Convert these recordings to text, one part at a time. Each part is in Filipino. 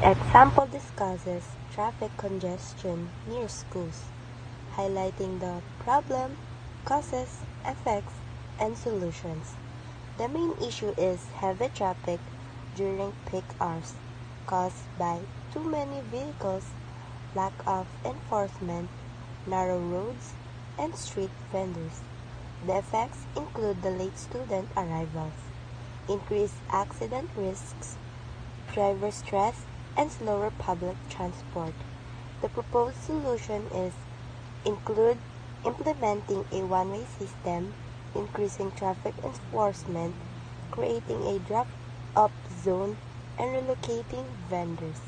Example discusses traffic congestion near schools, highlighting the problem, causes, effects, and solutions. The main issue is heavy traffic during peak hours caused by too many vehicles, lack of enforcement, narrow roads, and street vendors. The effects include the late student arrivals, increased accident risks, driver stress, and slower public transport. The proposed solution is include implementing a one-way system, increasing traffic enforcement, creating a drop-off zone, and relocating vendors.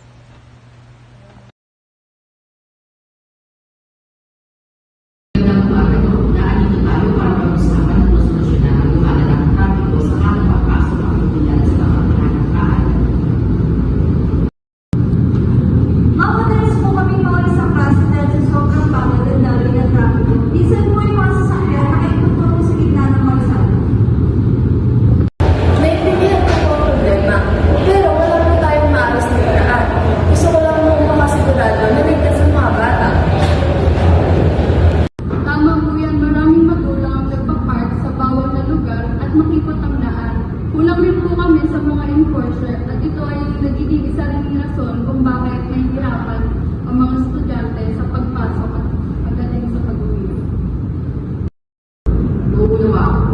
Madalas po kaming mawala sa klase dahil sa sobrang bagal at dami ng trapiko. Minsan po yung mga sasakyan nakaikot po sa gitna ng mga sala. Naintindihan ko po ang problema, pero wala po tayong maayos na paraan. Gusto ko lang po makasigurado na ligtas ang mga bata. Tama po yan, maraming magulang ang nagpapark sa bawal na lugar at makipot ang daan. Kulang rin po kami sa mga enforcer at ito ay nagiging isa rin rason kung bakit nahihirapan ang mga estudyante sa pagpasok at pagdating sa pag-uwi. Nauunawa ako.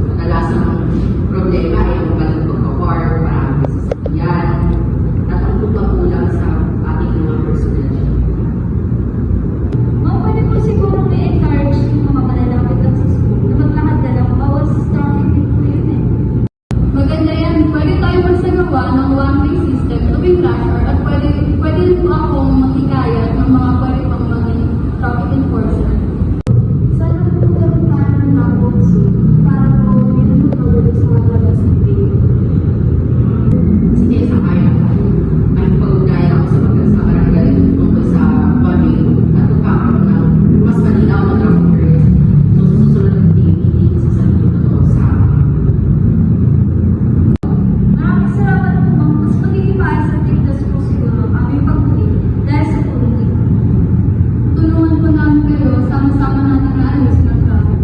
Kadalasan ang problema ay ang balang pagka-park, maraming sasakyan, at ang kulang sa ating mga personal. Pwede po siguro i-encourage yung mga malalapit lang sa school na maglakad na lang bawas traffic din po yun eh. Maganda yan, pwede tayo magsagawa ng one-way system tuwing rush hour at pwede rin po akong maghikayat ng mga pwede pang maging traffic enforcer. Sana po magkaroon tayo ng nabog soon para po minunod sa mga labas ng video. Sige, sa kaya ko. May pag-ugaya ako sa barangay tungkol sa bonding at pagkakaroon ng mas malinaw na traffic rules. So, susunod ng meeting sa saludo ko sa Maraming salamat po ma'am. Mas magiging maayos at ligtas po siguro ang aming pag-uwi dahil sa tulong niyo. Tulungan po namin kayo, sama-sama natin na ayos ng traffic.